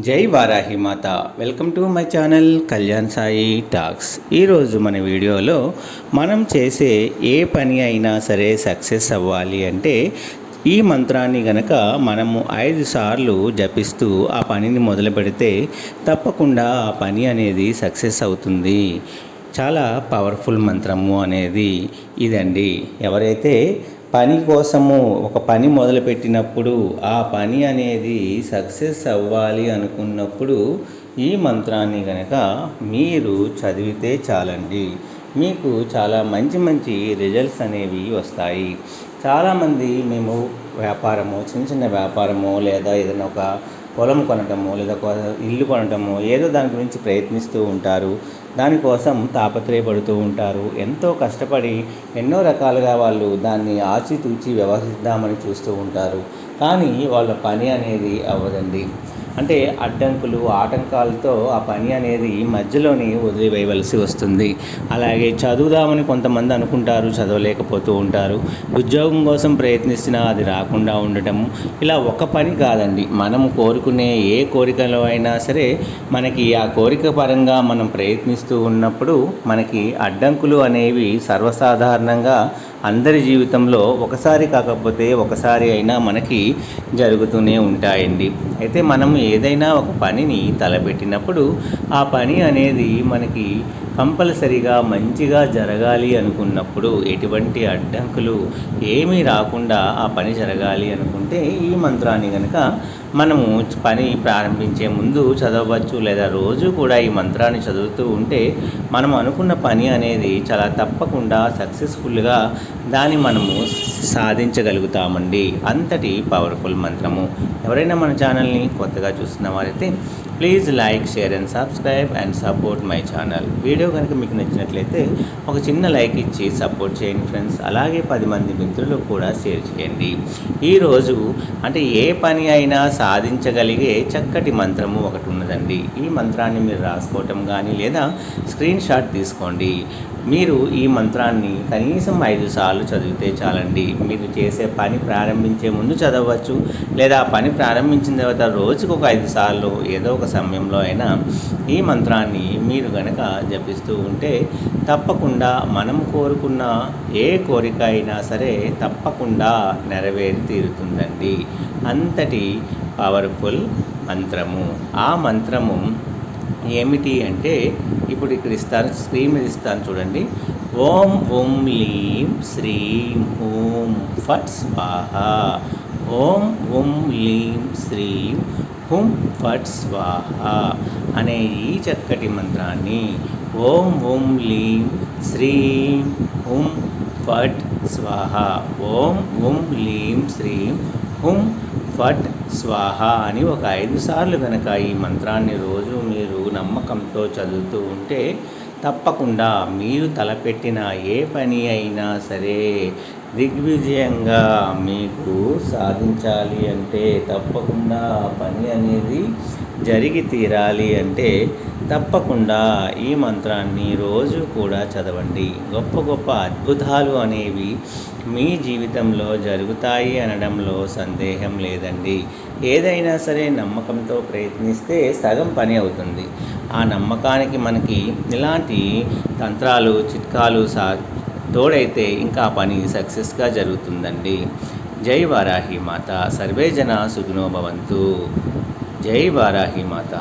జై వారాహి మాత. Welcome to my channel Kalyan Sai talks. ఈరోజు మన వీడియోలో మనం చేసే ఏ పని అయినా సరే సక్సెస్ అవ్వాలి అంటే ఈ మంత్రాన్ని గనక మనము 5 సార్లు జపిస్తూ ఆ పనిని మొదలు పెడితే తప్పకుండా ఆ పని అనేది సక్సెస్ అవుతుంది. చాలా పవర్ఫుల్ మంత్రము అనేది ఇదండి. ఎవరైతే పని కోసము ఒక పని మొదలుపెట్టినప్పుడు ఆ పని అనేది సక్సెస్ అవ్వాలి అనుకున్నప్పుడు ఈ మంత్రాన్ని కనుక మీరు చదివితే చాలండి, మీకు చాలా మంచి మంచి రిజల్ట్స్ అనేవి వస్తాయి. చాలామంది మేము వ్యాపారము, చిన్న చిన్న వ్యాపారము, లేదా ఏదైనా ఒక పొలం కొనటము, లేదా ఒక ఇల్లు కొనటము, ఏదో దాని గురించి ప్రయత్నిస్తూ ఉంటారు. దానికోసం తాపత్రయపడుతూ ఉంటారు. ఎంతో కష్టపడి ఎన్నో రకాలుగా వాళ్ళు దాన్ని ఆచితూచి వ్యవహరిద్దామని చూస్తూ ఉంటారు. కానీ వాళ్ళ పని అనేది అవ్వదండి. అంటే అడ్డంకులు, ఆటంకాలతో ఆ పని అనేది మధ్యలోనే వదిలివేయవలసి వస్తుంది. అలాగే చదువుదామని కొంతమంది అనుకుంటారు, చదవలేకపోతూ ఉంటారు. ఉద్యోగం కోసం ప్రయత్నిస్తున్నా అది రాకుండా ఉండటము. ఇలా ఒక పని కాదండి, మనము కోరుకునే ఏ కోరికలో అయినా సరే మనకి ఆ కోరిక పరంగా మనం ప్రయత్నిస్తూ ఉన్నప్పుడు మనకి అడ్డంకులు అనేవి సర్వసాధారణంగా అందరి జీవితంలో ఒకసారి కాకపోతే ఒకసారి అయినా మనకి జరుగుతూనే ఉంటాయండి. అయితే మనం ఏదైనా ఒక పనిని తలపెట్టినప్పుడు ఆ పని అనేది మనకి కంపల్సరిగా మంచిగా జరగాలి అనుకున్నప్పుడు, ఎటువంటి అడ్డంకులు ఏమీ రాకుండా ఆ పని జరగాలి అనుకుంటే ఈ మంత్రాన్ని కనుక మనము పని ప్రారంభించే ముందు చదవచ్చు, లేదా రోజు కూడా ఈ మంత్రాన్ని చదువుతూ ఉంటే మనం అనుకున్న పని అనేది చాలా తప్పకుండా సక్సెస్ఫుల్గా దాన్ని మనము సాధించగలుగుతామండి. అంతటి పవర్ఫుల్ మంత్రము. ఎవరైనా మన ఛానల్ని కొత్తగా చూస్తున్న వారైతే please like, share and subscribe and support my channel. Video కనుక మీకు నచ్చినట్లయితే ఒక చిన్న లైక్ ఇచ్చి సపోర్ట్ చేయండి ఫ్రెండ్స్. అలాగే 10 మంది మిత్రులకు కూడా షేర్ చేయండి. ఈరోజు అంటే ఏ పని అయినా సాధించగలిగే చక్కటి మంత్రము ఒకటి ఉన్నదండి. ఈ మంత్రాన్ని మీరు రాసుకోవటం కానీ లేదా స్క్రీన్ షాట్ తీసుకోండి. మీరు ఈ మంత్రాన్ని కనీసం 5 సార్లు చదివితే చాలండి. మీరు చేసే పని ప్రారంభించే ముందు చదవచ్చు, లేదా ఆ పని ప్రారంభించిన తర్వాత రోజుకు ఒక 5 సార్లు ఏదో ఒక సమయంలో అయినా ఈ మంత్రాన్ని మీరు గనక జపిస్తూ ఉంటే తప్పకుండా మనం కోరుకున్న ఏ కోరిక అయినా సరే తప్పకుండా నెరవేరి తీరుతుందండి. అంతటి పవర్ఫుల్ మంత్రము. ఆ మంత్రము ఏమిటి అంటే ఇప్పుడు ఇక్కడ ఇస్తాను, స్క్రీన్ మీద ఇస్తాను చూడండి. ఓం ఓం లీం శ్రీం హూం ఫట్ స్వాహ. ఓం ఓం లీం శ్రీం హుం ఫట్ స్వాహ అనే ఈ చక్కటి మంత్రాన్ని ఓం ఓం లీం శ్రీం హుం ఫట్ స్వాహ, ఓం ఓం లీం శ్రీం హుం ఫట్ స్వాహ అని ఒక 5 సార్లు కనుక ఈ మంత్రాన్ని రోజు మీరు నమ్మకంతో చదువుతూ ఉంటే తప్పకుండా మీరు తలపెట్టిన ఏ పని అయినా సరే దిగ్విజయంగా మీకు సాధించాలి అంటే తప్పకుండా ఆ పని అనేది జరిగి తీరాలి అంటే తప్పకుండా ఈ మంత్రాన్ని రోజు కూడా చదవండి. గొప్ప గొప్ప అద్భుతాలు అనేవి మీ జీవితంలో జరుగుతాయి అనడంలో సందేహం లేదండి. ఏదైనా సరే నమ్మకంతో ప్రయత్నిస్తే సగం పని అవుతుంది. ఆ నమ్మకానికి మనకి ఇలాంటి తంత్రాలు, చిట్కాలు తోడైతే ఇంకా పని సక్సెస్గా జరుగుతుందండి. జై వారాహి మాత. సర్వే జన సుఖినో భవంతు. జై వారాహి మాత.